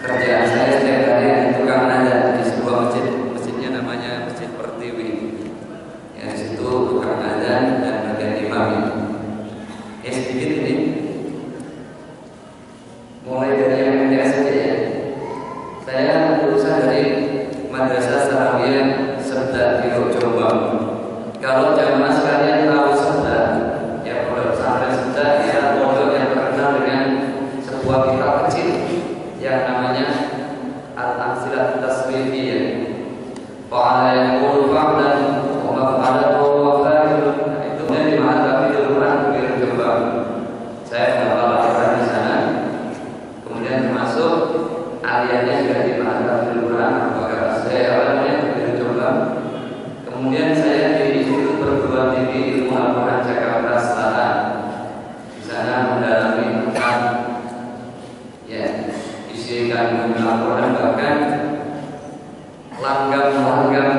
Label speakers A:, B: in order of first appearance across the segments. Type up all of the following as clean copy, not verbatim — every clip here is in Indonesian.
A: Kerjaan saya setiap hari tukang nada di yang namanya al-amsilah tasrifiyah. Fa'ala yaqulu fa'lan wa maf'alahu wa fa'ilun. Itu yang dimana di Al-Qur'an berjumlah. Saya menghafal di sana. Kemudian termasuk aliannya juga dimana di Al-Qur'an. Apakah saya awalnya berjumlah. Kemudian saya di Institut Perguruan Tinggi Ilmu Al-Qur'an Jakarta Selatan. Di sana mendalami tentang isi kandungan Al-Qur'an, bahkan langgam-langgam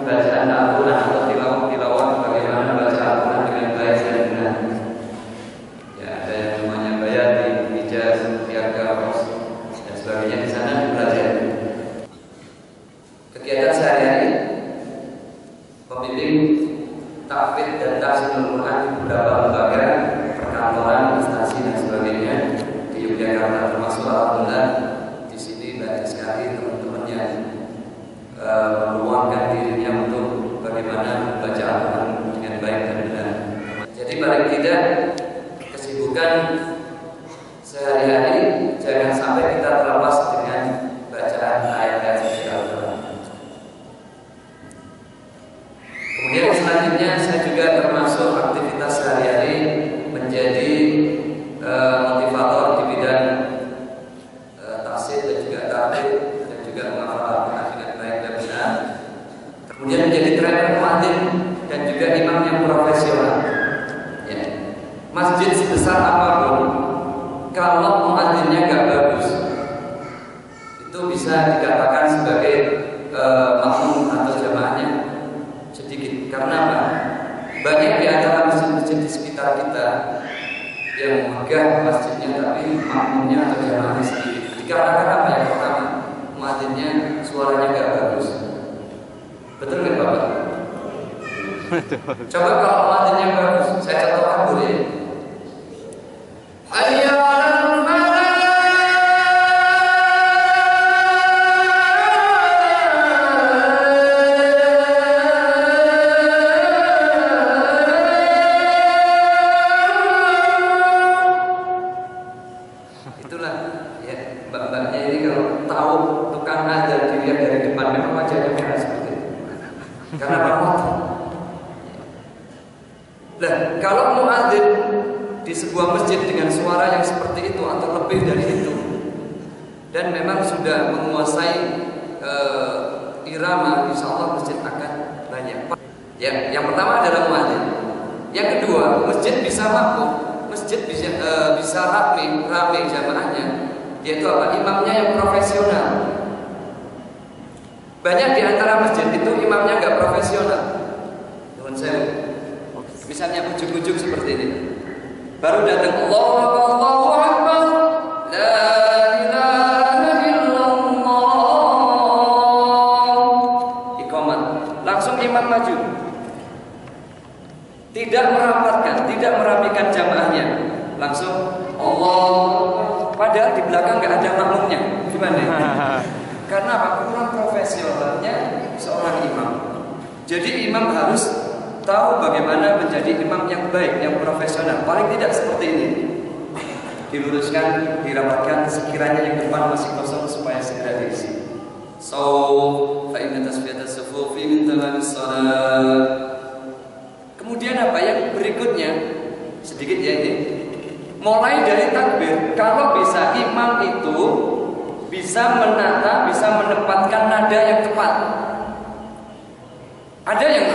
A: bacaan Al-Qur'an atau tilawah bagaimana baca Al-Qur'an dengan baik dan benar. Ya, ada yang namanya bayani, hijaz, piaga, dan sebagainya di sana belajar. Kegiatan sehari-hari pembimbing tahfidz dan tafsir Al-Qur'an di beberapa lembaga, perkantoran, instansi dan sebagainya di Yogyakarta, termasuk alhamdulillah di sini banyak sekali teman-teman yang meluangkan dirinya untuk bagaimana membaca Al-Qur'an dengan baik dan benar. Jadi paling tidak kesibukan sehari-hari jangan sampai kita terlepas dengan bacaan ayat-ayat suci Al-Qur'an. Kemudian selanjutnya saya juga termasuk aktivitas sehari-hari menjadi motivator di bidang tafsir dan juga tahfidz dan juga menghafal Al-Qur'an dengan baik dan benar. Kemudian menjadi trainer muadzin dan juga imam yang profesional. Ya. Masjid sebesar apapun, kalau muadzinnya nggak bagus, itu bisa dikatakan sebagai makmum atau jamaahnya sedikit. Karena apa? Banyak di antara masjid-masjid di sekitar kita yang megah masjidnya tapi makmumnya atau jamaahnya sedikit. Dikarenakan apa? Yang pertama, muadzinnya suaranya nggak bagus. Betul nggak Bapak? Coba kalau muadzinnya bagus, saya contohkan boleh. Hayya 'alal falah. Itulah ya, mbak-mbaknya ini kalau tahu tukang azan dilihat dari depan memang wajahnya merah seperti itu. Karena bermotor. Nah, kalau muadzin di sebuah masjid dengan suara yang seperti itu atau lebih dari itu, dan memang sudah menguasai irama, insya Allah masjid akan banyak. Ya, yang pertama adalah muadzin. Yang kedua, masjid bisa makmum, masjid bisa rame jamaahnya, yaitu apa? Imamnya yang profesional. Banyak di antara masjid itu imamnya nggak profesional. Teman saya, misalnya ujuk-ujuk seperti ini. Baru datang Allahu Akbar, la ilaha illallah. Iqamah. Langsung imam maju. Tidak merapatkan, tidak merapikan jamaahnya. Langsung Allah. Padahal di belakang nggak ada makmumnya. Gimana? Karena apa? Kurang profesionalnya seorang imam. Jadi imam harus tahu bagaimana menjadi imam yang baik, yang profesional. Paling tidak seperti ini. Diluruskan, dirapatkan, sekiranya yang depan masih kosong supaya segera diisi. Fa inna tasfiyatas sufufi min tamamis shalah. Kemudian apa yang berikutnya? Sedikit ya ini. Mulai dari takbir, kalau bisa imam itu bisa menata, bisa menempatkan nada yang tepat. Ada yang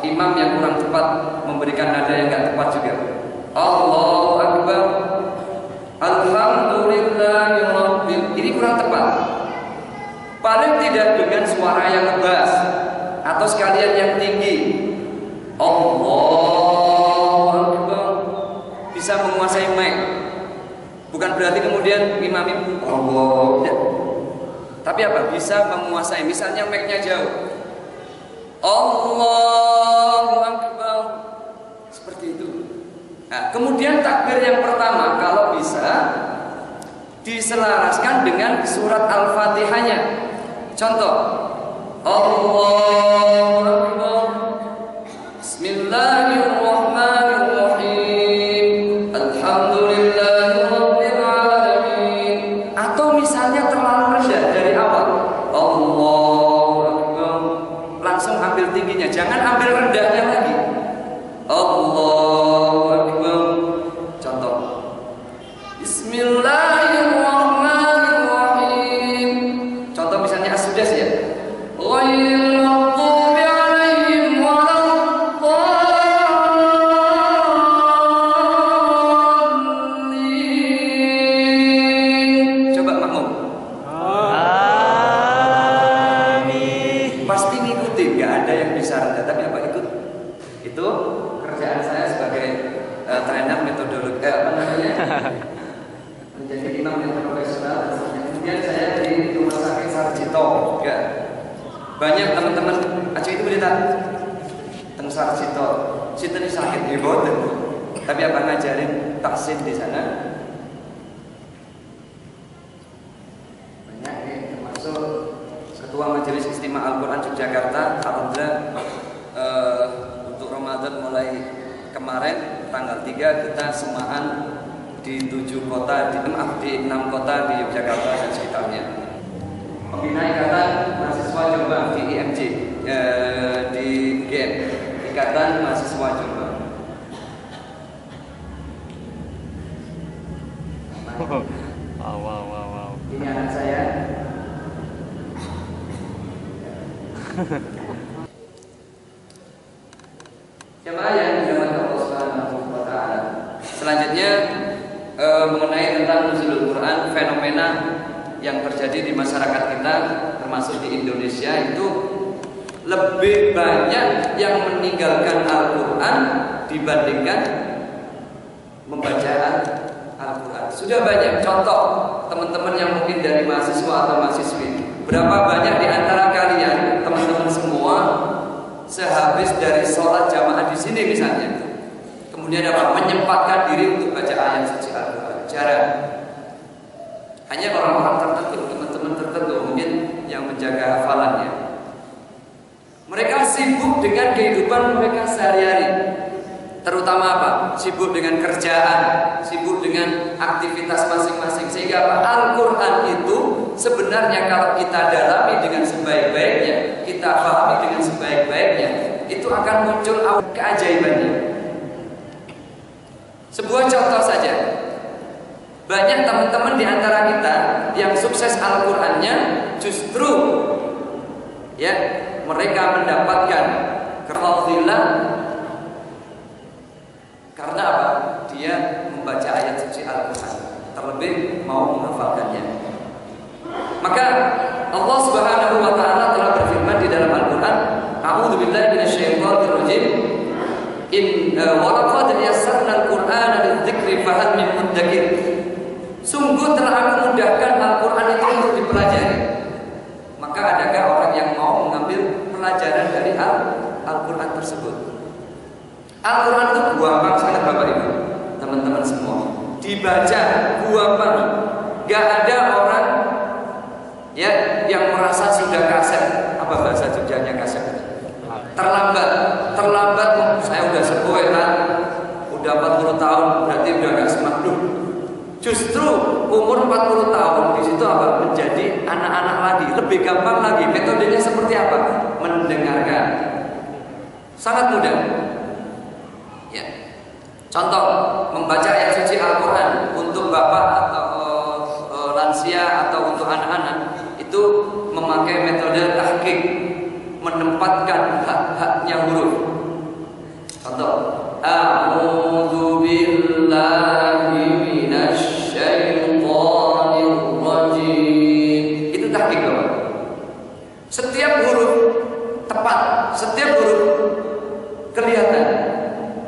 A: imam yang kurang tepat memberikan nada yang nggak tepat juga. Allahu Akbar, Alhamdulillahi Rabbil. Ini kurang tepat. Paling tidak dengan suara yang ngebas atau sekalian yang tinggi. Allahu Akbar. Bisa menguasai mic. Bukan berarti kemudian imam Allah. Tapi apa? Bisa menguasai. Misalnya mic-nya jauh. Allahu Akbar. Seperti itu. Nah, kemudian takbir yang pertama kalau bisa diselaraskan dengan surat Al-Fatihahnya. Contoh. Allahu Akbar. Bismillahirrahmanirrahim. Alhamdulillahirabbil alamin. Bismillahirrahmanirrahim. Contoh misalnya as-sudas ya. Ghairil maghdubi 'alaihim waladdallin. Coba makmum. Amin. Pasti ngikutin, nggak ada yang bisa rendah, tapi apa ikut? Itu kerjaan saya sebagai trainer metodologi menjadi imam yang profesional. Kemudian saya di rumah sakit Sarjito juga banyak teman-teman aja itu berita tentang Sarjito situ ini sakit di boten, tapi apa ngajarin taksin di sana banyak ya, termasuk ketua majelis istimewa Al-Quran Yogyakarta. Alhamdulillah untuk Ramadan mulai kemarin tanggal 3 kita semaan di 6 kota di Yogyakarta dan sekitarnya. Pembina Ikatan Mahasiswa Jombang di IMJ, di GM, Ikatan Mahasiswa Jombang.
B: Wow.
A: Ini anak saya. Jemaah yang dirahmati Allah Subhanahu wa taala. Selanjutnya mengenai tentang nuzulul Quran, fenomena yang terjadi di masyarakat kita termasuk di Indonesia itu lebih banyak yang meninggalkan Al-Quran dibandingkan membaca Al-Quran. Sudah banyak contoh teman-teman yang mungkin dari mahasiswa atau mahasiswi. Berapa banyak di antara kalian teman-teman semua sehabis dari sholat jamaah di sini misalnya, kemudian apa? Menyempatkan diri untuk baca ayat suci Al-Quran. Jarang. Hanya orang-orang tertentu, teman-teman tertentu mungkin yang menjaga hafalannya. Mereka sibuk dengan kehidupan mereka sehari-hari. Terutama apa? Sibuk dengan kerjaan, sibuk dengan aktivitas masing-masing. Sehingga apa? Al-Quran itu sebenarnya kalau kita dalami dengan sebaik-baiknya, kita pahami dengan sebaik-baiknya, itu akan muncul keajaibannya. Sebuah contoh saja. Banyak teman-teman di antara kita yang sukses Al-Qur'annya justru ya mereka mendapatkan kefadilan karena apa? Dia membaca ayat suci Al-Qur'an, terlebih mau menghafalkannya. Maka Allah Subhanahu wa taala telah berfirman di dalam Al-Qur'an, "A'udzubillahi minasyaitonir rajim. Wa laqad yassarnal Qur'ana lidzikri fahal min muddakir." Sungguh telah aku mudahkan Al-Quran itu untuk dipelajari. Maka adakah orang yang mau mengambil pelajaran dari Al-Quran tersebut? Al-Quran itu gampang sangat Bapak Ibu, teman-teman semua. Dibaca gampang. Gak ada orang ya yang merasa sudah kaset. Apa bahasa Jogjanya kaset? Terlambat. Saya udah sepuh kan, udah 40 tahun, berarti udah gak semak. Justru umur 40 tahun di situ apa? Menjadi anak-anak lagi, lebih gampang lagi. Metodenya seperti apa? Mendengarkan. Sangat mudah. Ya. Contoh, membaca ayat suci Al-Quran untuk bapak atau lansia atau untuk anak-anak itu memakai metode tahqiq, menempatkan hak-haknya huruf. Contoh, a'udzu billahi minasyaitonir rajim. Itu tahqiq, Bapak. Setiap huruf tepat, setiap huruf kelihatan.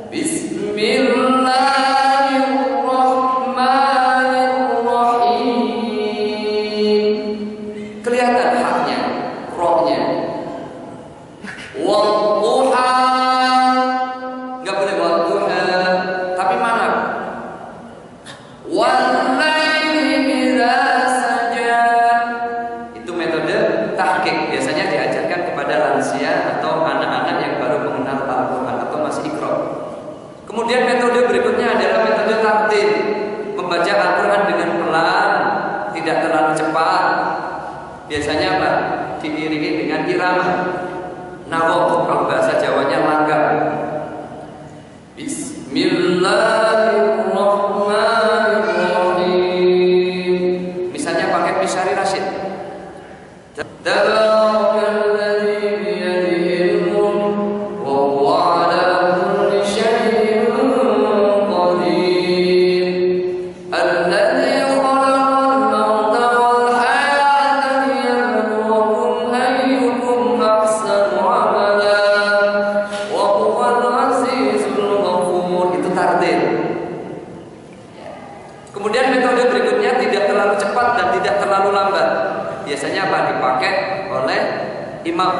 A: Bismillahirrahmanirrahim. Kelihatan haknya, rohnya. Wadduha. Enggak boleh wadduha, tapi mana? Wallaili idza saja. Itu metode tahqiq. Biasanya diajarkan kepada lansia atau anak-anak yang baru mengenal Al-Quran atau masih iqra. Kemudian metode berikutnya adalah metode tartil, membaca Al-Quran dengan pelan, tidak terlalu cepat. Biasanya apa? Diiringi dengan irama. Nawab, kalau bahasa Jawanya langgam. Bismillahirrahmanirrahim. Kemudian metode berikutnya tidak terlalu cepat dan tidak terlalu lambat. Biasanya apa? Dipakai oleh imam.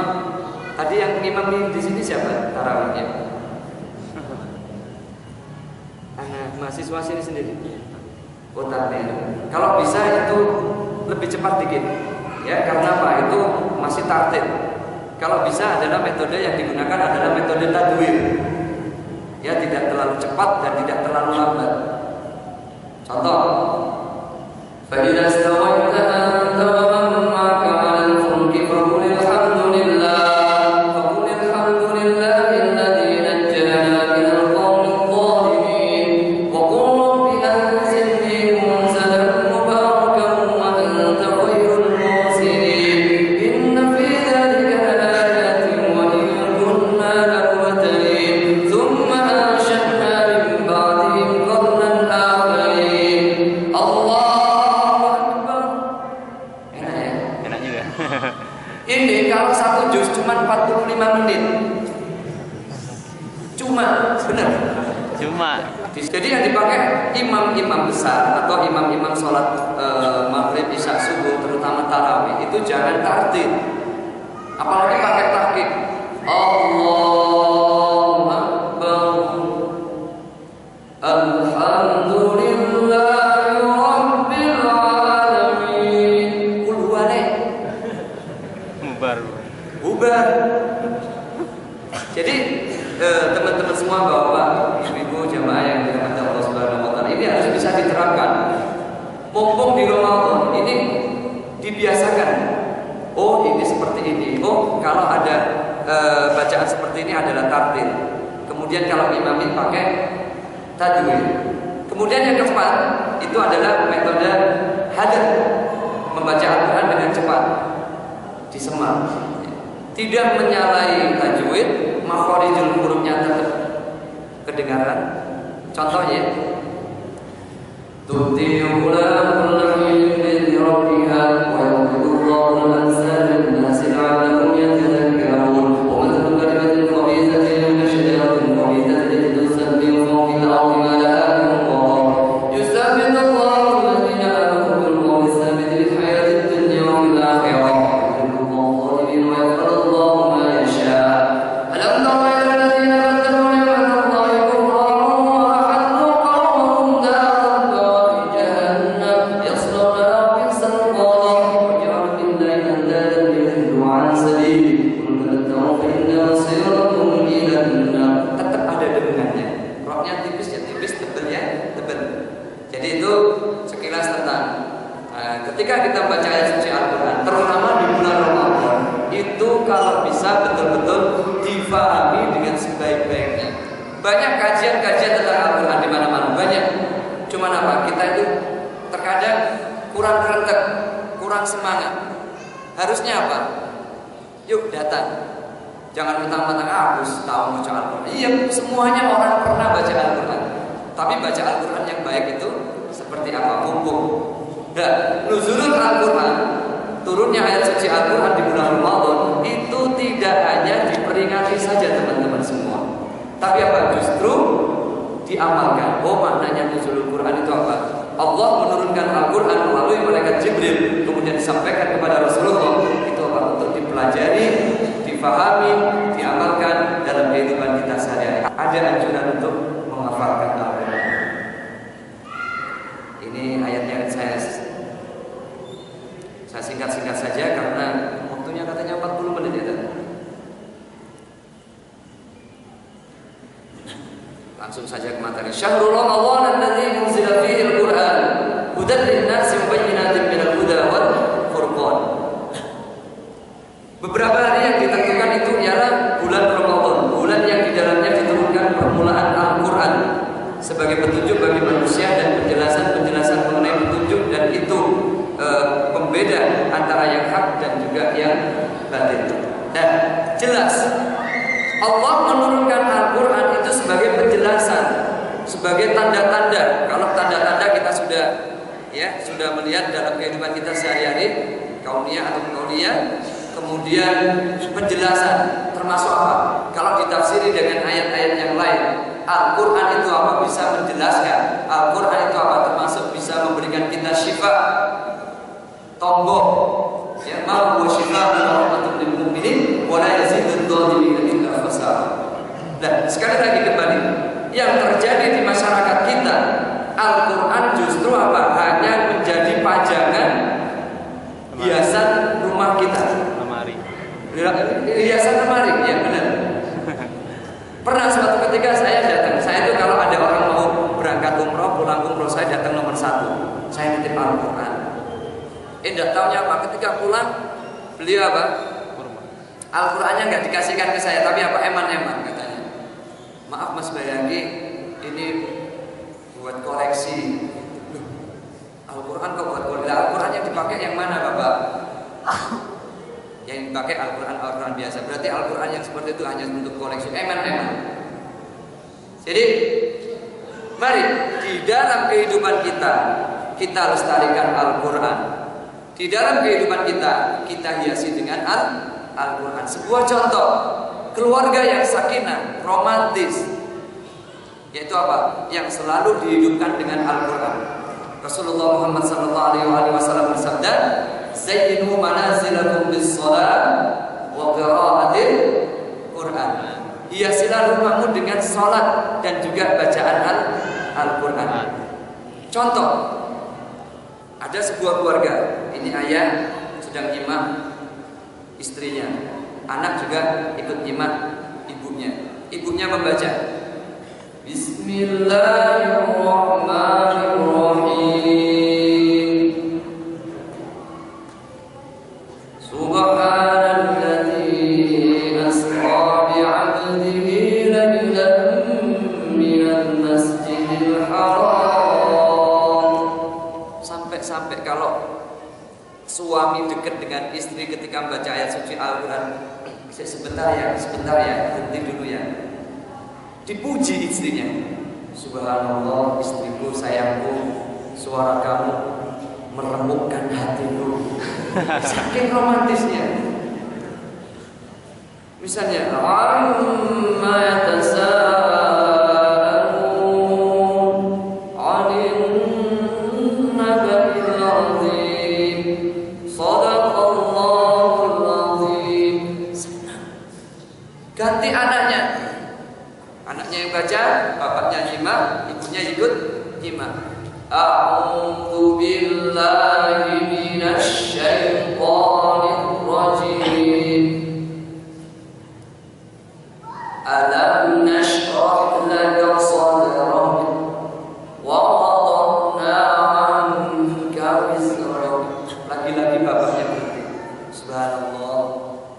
A: Tadi yang imam di sini siapa? Tarawihnya. Anak mahasiswa sini sendiri. Kalau bisa itu lebih cepat dikit. Ya, karena apa? Itu masih tartil. Kalau bisa adalah metode yang digunakan adalah metode tadwir. Ya, tidak terlalu cepat dan tidak terlalu lambat. Contoh, فَإِذَا اسْتَوَيْتَ أَنْتَ وَمَنْ مَعَكَ عَلَى الْفُلْكِ فَقُلِ الْحَمْدُ لِلَّهِ الَّذِي نَجَّانَا مِنَ الْقَوْمِ الظَّالِمِينَ وَقُلْ رَبِّ أَنزِلْنِي مُنزَلًا مُبَارَكًا وَأَنْتَ خَيْرُ الْمُنزِلِينَ إِنَّ فِي ذَلِكَ لَآيَاتٍ وَإِنْ كُنَّا لَمُبْتَلِينَ ثُمَّ أَنشَأْنَا مِنْ بَعْدِهِمْ قَرْنًا آخَرِينَ Allahu Akbar. Enak ya?
B: Enak juga.
A: Ini kalau satu juz cuma 45 menit. Cuma, benar.
B: Cuma.
A: Jadi yang dipakai imam-imam besar atau imam-imam sholat maghrib, isya, subuh, terutama tarawih itu jangan tartil. Apalagi pakai tahqiq. Allahu Akbar. Alhamdulillahi Rabbil Alamin. Qul huwaleh. Bubar. Jadi teman-teman semua, bapak, ibu-ibu, jamaah yang dirahmati Allah Subhanahu wa taala, ini harus bisa diterapkan. Mumpung di Ramadan ini dibiasakan. Oh, ini seperti ini. Oh, kalau ada bacaan seperti ini adalah tartil. Kemudian kalau imamin pakai tadwir. Kemudian yang keempat itu adalah metode hadar, membaca Al-Quran dengan cepat, disemak, tidak menyalahi tajwid, makhorijul hurufnya tetap kedengaran. Contohnya, tu'ti'u lahul ilmi rabbiha wa yaqulullahu al-ansal an-nasi la'allahum yatadhakkarun wa mathalu kalimatin khabisatin min syajaratin khabisatin yajdusan min fawqi al-ardi ma laha min qarar yusabbitu Allahu alladhina amanu bil qawli thabiti fil hayati ad-dunya wa fil akhirah yudhillu Allahu adh-dhalimin wa yaf'alu Allahu ma yasha. Alam tara ila alladhina baddalu ni'matallahi kufran wa ahallu qawmahum daral bawari jahannam yaslawnaha bi'sal qarar wa ja'alu lillahi andadan liyudillu 'an sabilihi qul man ittaqa fa inna masirakum ila an-nar. Tetap ada dengungannya. Roknya tipis ya tipis, tebel ya tebel. Jadi itu sekilas tentang ketika kita baca ayat suci Al-Quran, terutama di bulan Ramadan, itu kalau bisa betul-betul difahami dengan sebaik-baiknya. Banyak kajian-kajian tentang Al-Quran di mana-mana, banyak. Cuman apa? Kita itu terkadang kurang rentek, kurang semangat. Harusnya apa? Yuk datang. Jangan mentang-mentang aku tahu baca Al-Quran. Iya, semuanya orang pernah baca Al-Quran. Tapi baca Al-Quran yang baik itu seperti apa? Mumpung. Nah, nuzulul Al-Quran, turunnya ayat suci Al-Quran di bulan Ramadan itu tidak hanya diperingati saja teman-teman semua, tapi apa? Justru diamalkan. Oh, maknanya nuzulul Quran itu apa? Allah menurunkan Al-Quran melalui malaikat Jibril, kemudian disampaikan kepada Rasulullah. Itu apa? Untuk dipelajari, difahami, diamalkan dalam kehidupan kita sehari-hari. Ada anjuran untuk menghafalkan Al-Quran. Ini ayatnya saya singkat-singkat saja karena waktunya katanya 40 menit ya. Langsung saja ke materi. Syahrul Ramadan alladzi unzila fihi al-Qur'an hudan lin-nasi wa bayyinatin minal huda wal furqan. Beberapa hari yang ditentukan itu ialah bulan Ramadan, bulan yang di dalamnya diturunkan permulaan Al-Quran sebagai petunjuk bagi manusia dan penjelasan-penjelasan mengenai petunjuk, dan itu pembeda antara yang hak dan juga yang batin. Dan jelas Allah menurunkan Al-Quran itu sebagai penjelasan, sebagai tanda-tanda. Kalau tanda-tanda kita sudah melihat dalam kehidupan kita sehari-hari, kauniyah atau kauniyah. Kemudian penjelasan termasuk apa? Kalau ditafsiri dengan ayat-ayat yang lain, Al-Quran itu apa? Bisa menjelaskan. Al-Quran itu apa? Termasuk bisa sekali lagi kembali, yang terjadi di masyarakat kita, Al-Quran justru apa? Hanya menjadi pajangan hiasan rumah kita.
B: Lemari.
A: Hiasan lemari, ya benar. Pernah suatu ketika saya datang, saya itu kalau ada orang mau berangkat umroh, pulang umroh, saya datang nomor 1. Saya nitip Al-Quran. Tidak taunya apa? Ketika pulang, beliau apa? Al-Qurannya nggak dikasihkan ke saya, tapi apa? Eman-eman katanya. Maaf Mas Bayangki, ini buat koleksi. Al-Quran kok buat koleksi? Al-Quran yang dipakai yang mana Bapak? Yang dipakai Al-Quran biasa. Berarti Al-Quran yang seperti itu hanya untuk koleksi. Eman-eman. Jadi, mari di dalam kehidupan kita lestarikan Al-Quran. Di dalam kehidupan kita hiasi dengan Al-Quran. Sebuah contoh keluarga yang sakinah, romantis, yaitu apa? Yang selalu dihidupkan dengan Al-Quran. Rasulullah Muhammad SAW bersabda, "Zayyinu manazilakum bis-shalah wa qira'atil Quran." Hiasilah rumahmu dengan salat dan juga bacaan Al-Quran. Contoh, ada sebuah keluarga, ini ayah sedang nyimak istrinya, anak juga ikut nyimak ibunya. Ibunya membaca, Bismillahirrahmanirrahim. Subhanalladzi asra bi'abdihi laylan minal masjidil haram. Sampai kalau suami dekat dengan istri ketika membaca ayat suci Al-Quran, sebentar ya, berhenti dulu ya. Dipuji istrinya, Subhanallah, istriku, sayangku, suara kamu meremukkan hatiku. Saking romantisnya. Misalnya, amma yatasaalun 'anil naba'il 'azim. Shadaqallahul 'azim. Ganti anaknya. Anaknya yang baca, bapaknya nyimak, ibunya ikut nyimak. A'udzu billahi minasy syaithanir rajim. Alam nashrah laka sadrak wa wada'na 'anka wizrak. Lagi-lagi bapaknya berhenti. Subhanallah,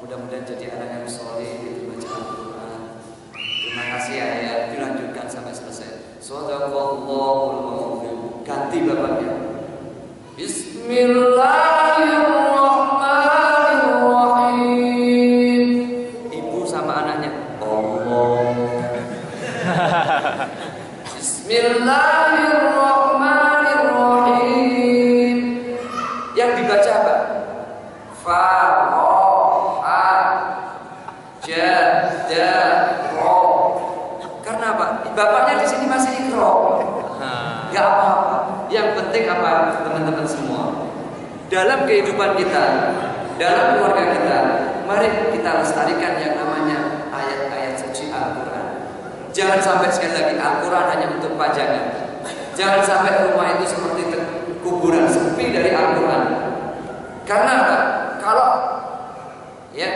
A: mudah-mudahan jadi anak yang saleh, baca Al-Quran. Terima kasih ayah, dilanjutkan sampai selesai. Shadaqallahul azim. Ganti bapaknya. Bismillahirrahmanirrahim. Ibu sama anaknya, Allah. Bismillahirrahmanirrahim. Yang dibaca apa? Fa-ra-ha ja-da-ra. Karena apa? Bapaknya di sini masih ikro. Gak apa-apa. Yang penting apa, teman-teman semua? Dalam kehidupan kita, dalam keluarga kita, mari kita lestarikan yang namanya ayat-ayat suci Al-Quran. Jangan sampai sekali lagi Al-Quran hanya untuk pajangan. Jangan sampai rumah itu seperti kuburan, sepi dari Al-Quran. Karena apa? Kalau ya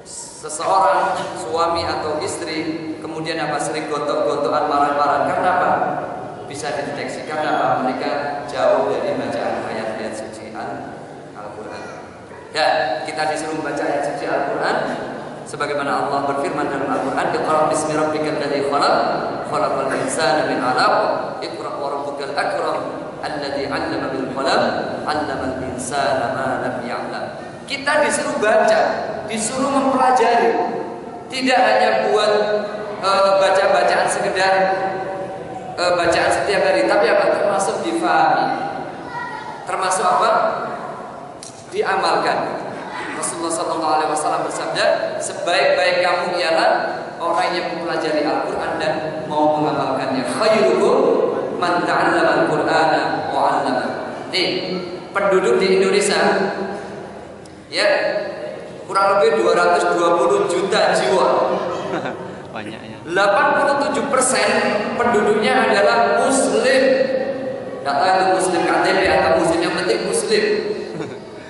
A: seseorang suami atau istri kemudian apa sering gontok-gontokan, marah-marah, karena apa? Bisa dideteksi karena apa? Mereka jauh dari bacaan ayat-ayat suci Al-Quran. Ya, kita disuruh membaca ayat suci Al-Quran sebagaimana Allah berfirman dalam Al-Quran, "Iqra bismi rabbikal ladzi khalaq, khalaqal insana min 'alaq, iqra wa rabbukal akram, alladzi 'allama bil qalam, 'allamal insana ma lam ya'lam." Kita disuruh baca, disuruh mempelajari, tidak hanya buat baca-bacaan sekedar bacaan setiap hari, tapi apa? Termasuk difahami, termasuk apa? Diamalkan. Rasulullah SAW bersabda, sebaik-baik kamu ialah orang yang mempelajari Al-Quran dan mau mengamalkannya. Khairukum man ta'allama Al-Qur'ana wa 'allama. Nih, penduduk di Indonesia ya kurang lebih 220 juta jiwa.
B: banyaknya.
A: 87% penduduknya adalah Muslim. Tidak tahu itu Muslim KTP atau Muslim, yang penting Muslim.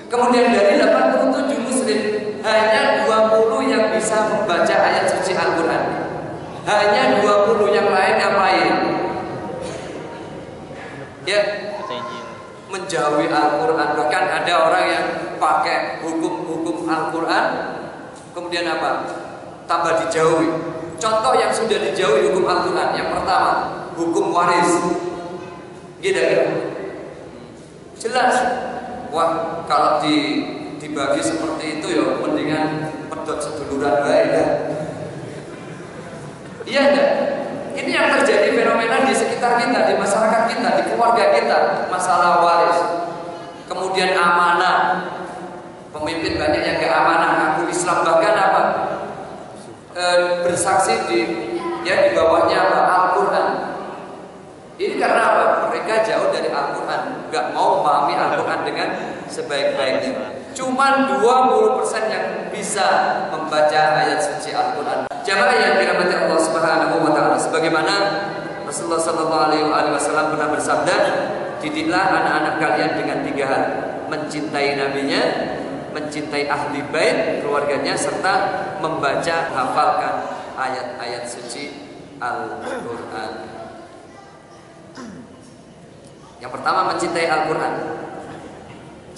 A: Kemudian dari 87 Muslim, hanya 20 yang bisa membaca ayat suci Al-Quran. Hanya 20, yang lain ngapain? Ya, menjauhi Al-Quran. Bahkan ada orang yang pakai hukum-hukum Al-Quran, kemudian apa? Tambah dijauhi. Contoh yang sudah dijauhi hukum Al-Quran, yang pertama, hukum waris. Gitu ya? Jelas. Wah, kalau dibagi seperti itu ya mendingan pedot seduluran baik ya. Iya enggak? Ini yang terjadi fenomena di sekitar kita, di masyarakat kita, di keluarga kita, masalah waris. Kemudian amanah. Pemimpin banyak yang gak amanah, ngaku Islam, bahkan apa? Bersaksi di bawahnya apa? Al-Quran. Ini karena apa? Mereka jauh dari Al-Quran, gak mau memahami Al-Quran dengan sebaik-baiknya. Cuman 20% yang bisa membaca ayat suci Al-Quran. Jamaah yang dirahmati Allah Subhanahu wa taala, sebagaimana Rasulullah sallallahu alaihi wasallam pernah bersabda, didiklah anak-anak kalian dengan 3 hal: mencintai nabinya, mencintai ahli bait keluarganya, serta membaca, hafalkan ayat-ayat suci Al-Quran. Yang pertama, mencintai Al-Quran.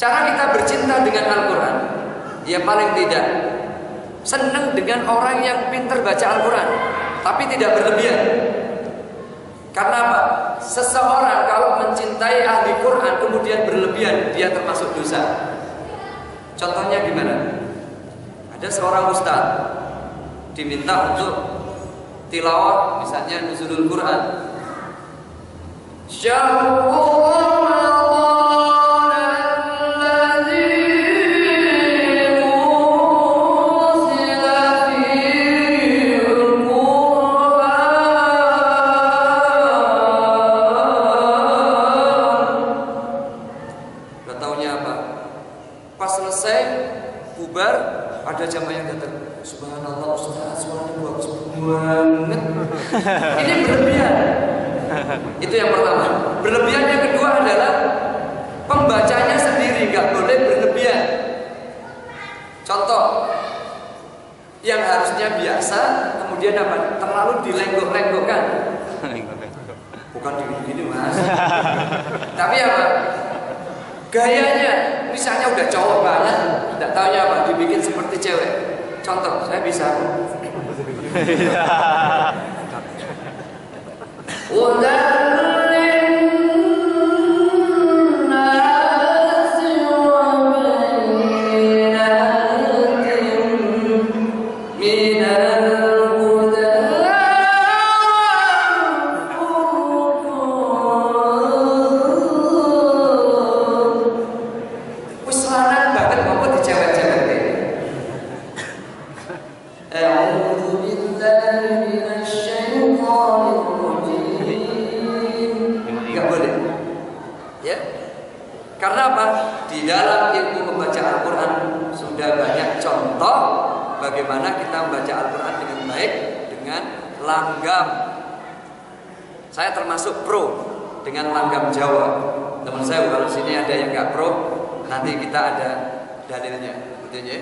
A: Cara kita bercinta dengan Al-Quran, ya paling tidak senang dengan orang yang pintar baca Al-Quran, tapi tidak berlebihan. Karena apa? Seseorang kalau mencintai ahli Quran kemudian berlebihan, dia termasuk dosa. Contohnya gimana? Ada seorang ustaz diminta untuk tilawah, misalnya nuzulul Quran. Ada jamaah yang datang, subhanallah Ustaz, suaranya bagus banget. Ini berlebihan. Itu yang pertama. Berlebihan yang kedua adalah pembacanya sendiri nggak boleh berlebihan. Contoh, yang harusnya biasa, kemudian apa? Terlalu dilenggok-lenggokkan. Bukan gini mas. Tapi apa? Gayanya, misalnya udah cowok banget, tidak tahunya apa, dibikin seperti cewek. Contoh, saya bisa. Bagaimana kita membaca Al-Quran dengan baik, dengan langgam. Saya termasuk pro dengan langgam Jawa. Teman saya kalau sini ada yang nggak pro, nanti kita ada dalilnya, gitu ya.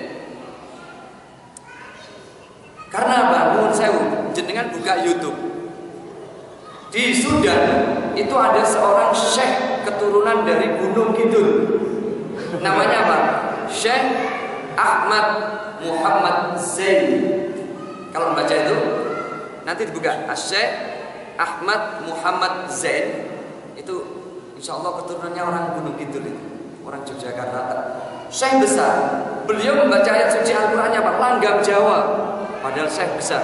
A: Karena apa? Menurut saya, jenengan buka YouTube. Di Sudan itu ada seorang syekh keturunan dari Gunung Kidul. Namanya apa? Syekh Ahmad Muhammad Zain. Kalau membaca itu nanti dibuka Syekh Ahmad Muhammad Zain. Itu insya Allah keturunannya orang Gunung Kidul itu, orang Yogyakarta. Syekh besar. Beliau membaca ayat suci Al-Qurannya apa? Langgam Jawa. Padahal Syekh besar.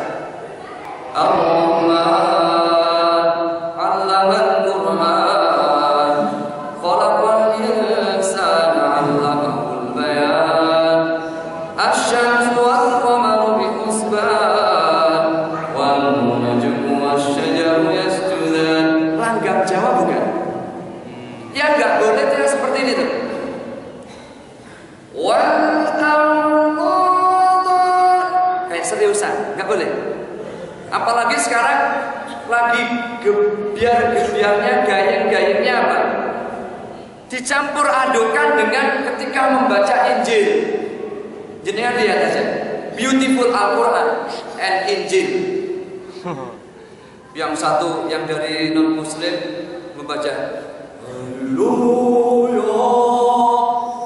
A: Apalagi sekarang lagi gebiar-gebiarnya, gayeng-gayengnya apa? Dicampur adukan dengan ketika membaca Injil. Jenengan lihat aja, beautiful Al-Quran and Injil. Yang satu yang dari non Muslim membaca Haleluya,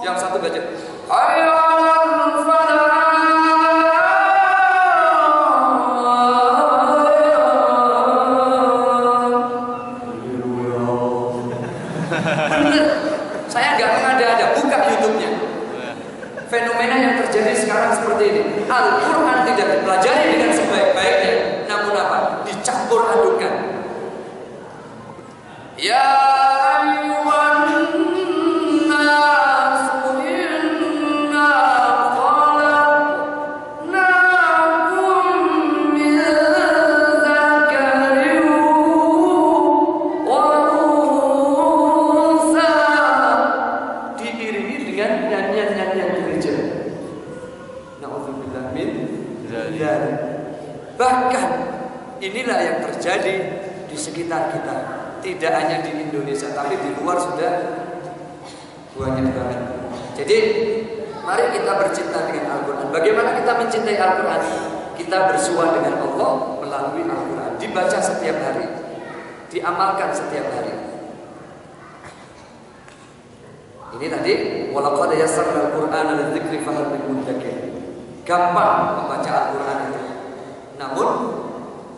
A: yang satu baca Hayya 'alal falah. Bener, saya nggak mengada-ada, buka YouTube-nya. Fenomena yang terjadi sekarang seperti ini. Al-Quran tidak dipelajari dengan sebaik-baiknya, namun apa? Dicampur adukan. Ya ayyuhan nas inna khalaqnakum min dzakarin wa unsa, diiringi dengan nyanyian-nyanyian gereja. Na'udzubillah min dzalik. Bahkan inilah yang terjadi di sekitar kita, tidak hanya di Indonesia tapi di luar sudah banyak banget. Jadi mari kita bercinta dengan Al-Quran. Bagaimana kita mencintai Al-Quran? Kita bersua dengan Allah melalui Al-Quran, dibaca setiap hari, diamalkan setiap hari. Ini tadi walaqad yassarna al-Qur'ana lidzikri fahal min mudzakir. Gampang membaca Al-Quran itu. Namun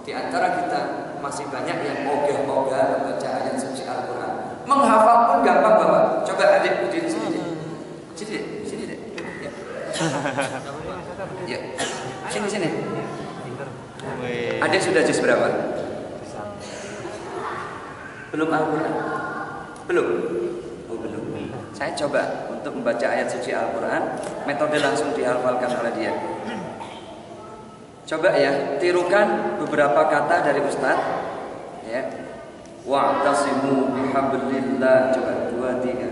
A: di antara kita masih banyak yang ogah-ogah membaca ayat suci Al-Quran. Menghafal pun gampang, Bapak. Coba adik berdiri sini deh. Sini deh. Ya. Ya. Sini. Adik sudah juz berapa? Belum Al-Quran? Belum? Oh, belum. Saya coba untuk membaca ayat suci Al-Quran, metode langsung dihafalkan oleh dia. Coba ya, tirukan beberapa kata dari Ustaz. Ya. Wa'tasimu bihablillah. Coba 2, 3.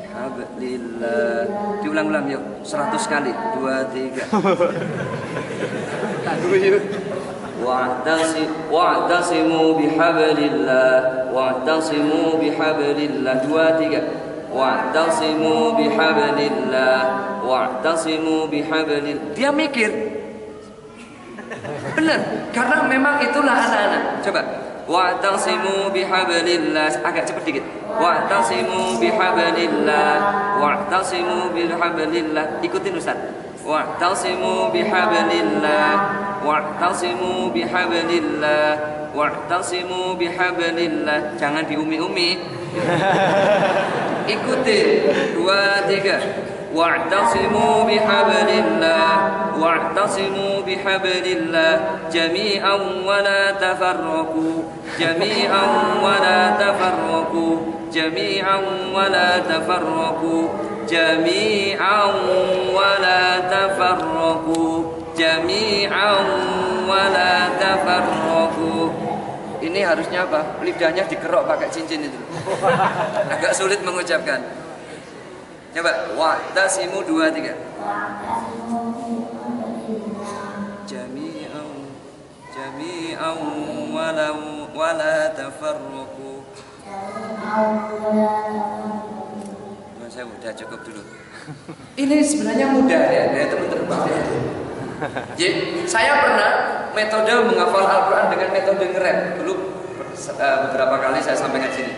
A: Bihablillah. Diulang-ulang yuk, 100 kali. 2, 3. Tak dulu yuk. Wa'tasimu bihablillah. Wa'tasimu bihablillah. 2, 3. Wa'tasimu bihablillah. Wa'tasimu bihablillah. Dia mikir. Benar, karena memang itulah anak-anak. Coba. Wa'tasimu bihablillah. Agak cepat dikit. Wa'tasimu bihablillah. Wa'tasimu bihablillah. Ikutin Ustaz. Wa'tasimu bihablillah. Wa'tasimu bihablillah. Wa'tasimu bihablillah. Jangan diumi-umi. Ikutin. 2, 3. Wa'tasimu bihablillah. Wa'tasimu bihablillah jami'an wa la tafarraqu. Jami'an wa la tafarraqu. Jami'an wa la tafarraqu. Jami'an wa la tafarraqu. Jami'an wa la tafarraqu. Ini harusnya apa? Lidahnya dikerok pakai cincin itu. Agak sulit mengucapkan. Coba, wa'tasimu 2, 3. Jami'an wa la tafarraqu. Saya udah cukup dulu. Ini sebenarnya mudah ya teman-teman. Jadi, saya pernah metode menghafal Al-Quran dengan metode ngerem. Dulu beberapa kali saya sampaikan sini.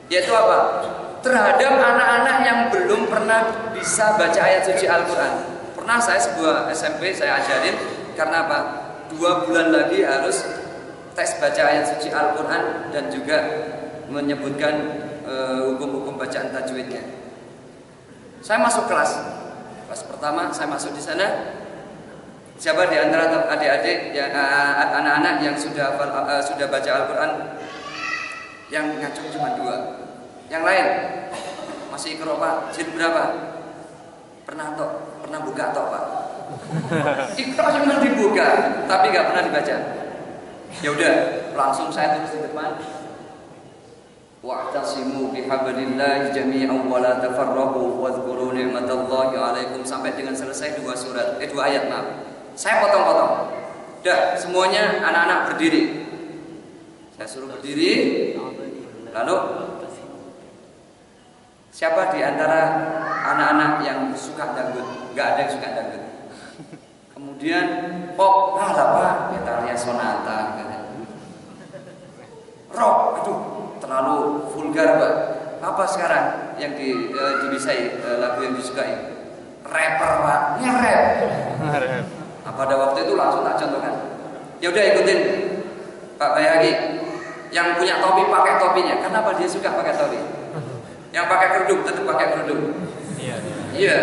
A: Yaitu apa? Terhadap anak-anak yang belum pernah bisa baca ayat suci Al-Quran. Pernah saya sebuah SMP saya ajarin, karena apa? 2 bulan lagi harus tes baca ayat suci Al-Quran dan juga menyebutkan hukum-hukum bacaan tajwidnya. Saya masuk kelas pertama, saya masuk di sana. Siapa di antara adik-adik yang anak-anak yang sudah baca Al-Quran? Yang ngacung cuma 2. Yang lain masih ikro Pak, jilid berapa? Pernah buka tok Pak. Ikro cuma dibuka, tapi nggak pernah dibaca. Ya udah, langsung saya tulis di depan. Wa'tasimu bihablillahi jami'an wa la tafarraqu wadhkuru ni'matallahi 'alaikum sampai dengan selesai 2 ayat maaf. Saya potong-potong. Udah, semuanya anak-anak berdiri. Saya suruh berdiri. Lalu siapa di antara anak-anak yang suka dangdut? Gak ada yang suka dangdut. Kemudian pop, apa? Betalia Sonata. Rock, aduh, terlalu vulgar, Pak. Apa sekarang yang dibisai lagu yang disukai? Rapper, Pak. Nge-rap. Nah, pada waktu itu langsung tak contohkan. Ya udah ikutin Pak Bayagi. Yang punya topi pakai topinya. Kenapa dia suka pakai topi? Yang pakai kerudung tetap pakai kerudung. Iya.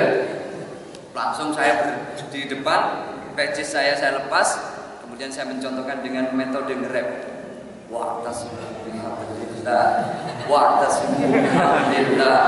A: Langsung saya di depan, peci saya lepas, kemudian saya mencontohkan dengan metode nge-rap. Wa'tasimu bihablillah, wa'tasimu bihablillah,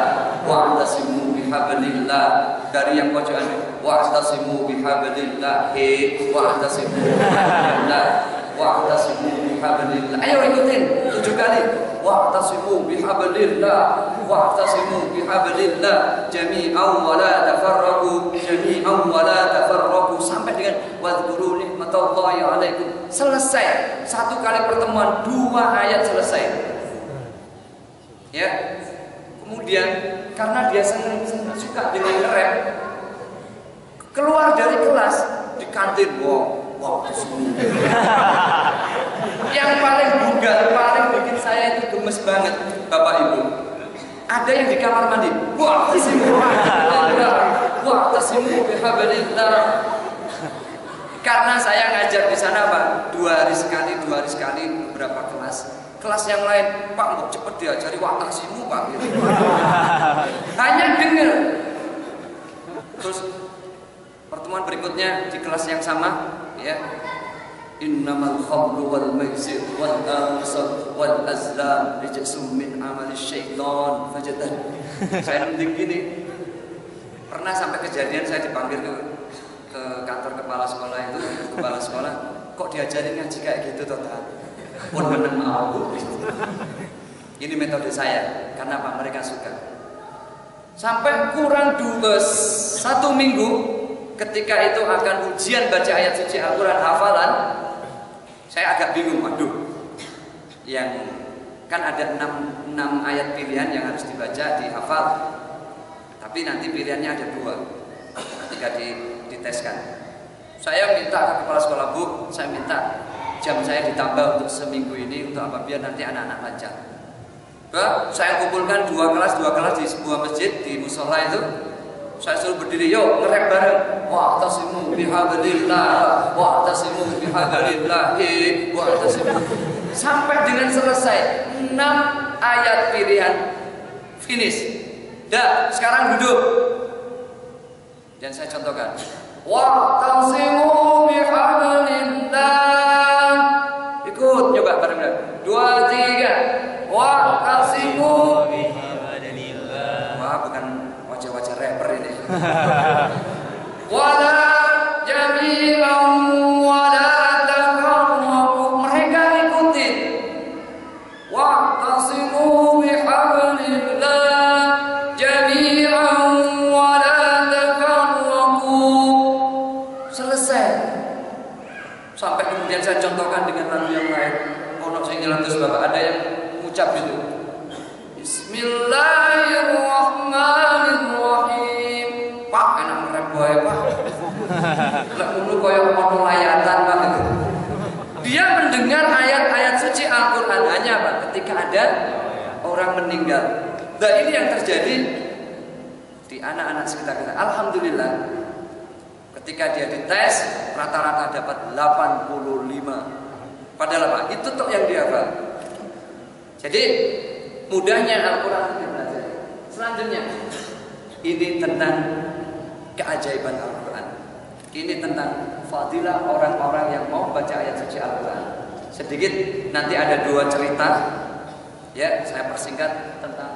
A: wa'tasimu bihablillah. Dari yang pojokan, wa'tasimu bihablillah, wa'tasimu bihablillah, wa'tasimu bihablillah. Ayo ikutin 7 kali. Wa'tasimu bihablillah, wa'tasimu bihablillah, jami'an wa la tafarraqu, jami'an wa la tafarraqu, sampai dengan wadhkuru ni'matallahi 'alaikum. Selesai. 1 kali pertemuan 2 ayat selesai. Ya. Kemudian karena dia suka dengan nge-rap, keluar dari kelas di kantin, wow, yang paling bugar, paling bikin saya itu gemes banget, Bapak Ibu. Ada yang di kamar mandi, wa'tasimu bihablillah. Karena saya ngajar di sana, Pak, 2 hari sekali beberapa kelas. Kelas yang lain, Pak, mau cepet diajari wa'tasimu, Pak. Gitu. Hanya dengar. Terus pertemuan berikutnya di kelas yang sama, ya. Innamal khamru wal maisir wal ansab wal azlam rijsum min amali syaitan fajatan. Saya nanti gini. Pernah sampai kejadian saya dipanggil ke kantor kepala sekolah itu, kepala sekolah, kok diajarin ngaji kayak gitu total. Pun menang mau. Ini metode saya. Karena apa? Mereka suka. Sampai kurang 1 minggu ketika itu akan ujian baca ayat suci Al-Quran hafalan, saya agak bingung. Waduh, yang kan ada 6 ayat pilihan yang harus dibaca, dihafal. Tapi nanti pilihannya ada 2 ketika diteskan. Saya minta ke kepala sekolah, Bu, saya minta jam saya ditambah untuk seminggu ini, untuk apa? Biar nanti anak-anak lancar. Saya kumpulkan 2 kelas di sebuah masjid di musola itu. Saya suruh berdiri, yuk nge-rap bareng. Wa'tasimu bihablillah, wa'tasimu bihablillah, wa'tasimu. Sampai dengan selesai 6 ayat pilihan, finish. Dah, sekarang duduk. Dan saya contohkan. Wa'tasimu bihablillah. Ikut, coba bareng-bareng. 2, 3. Wa'tasimu bihablillah. Wah, bukan wajah-wajah rapper ini. Wala jami'an wala tafarraqu. Mereka ikutin. Wa'tasimu bihablillah jami'an wala tafarraqu. Selesai. Sampai kemudian saya contohkan dengan lagu yang lain. Ono sing nyelentus Bapak, ada yang ngucap itu. Bismillahirrahmanirrahim. Pak, enak nge-rap wae, Pak. Lek ngono koyo ono layatan, Pak. Dia mendengar ayat-ayat suci Al-Qur'an hanya apa? Ketika ada orang meninggal. Nah, ini yang terjadi di anak-anak sekitar kita. Alhamdulillah. Ketika dia dites, rata-rata dapat 85. Padahal apa? Itu tok yang dihafal. Jadi mudahnya Al-Quran kita belajar. Selanjutnya, ini tentang keajaiban Al-Quran. Ini tentang fadilah orang-orang yang mau baca ayat suci Al-Quran. Sedikit nanti ada 2 cerita. Ya, saya persingkat tentang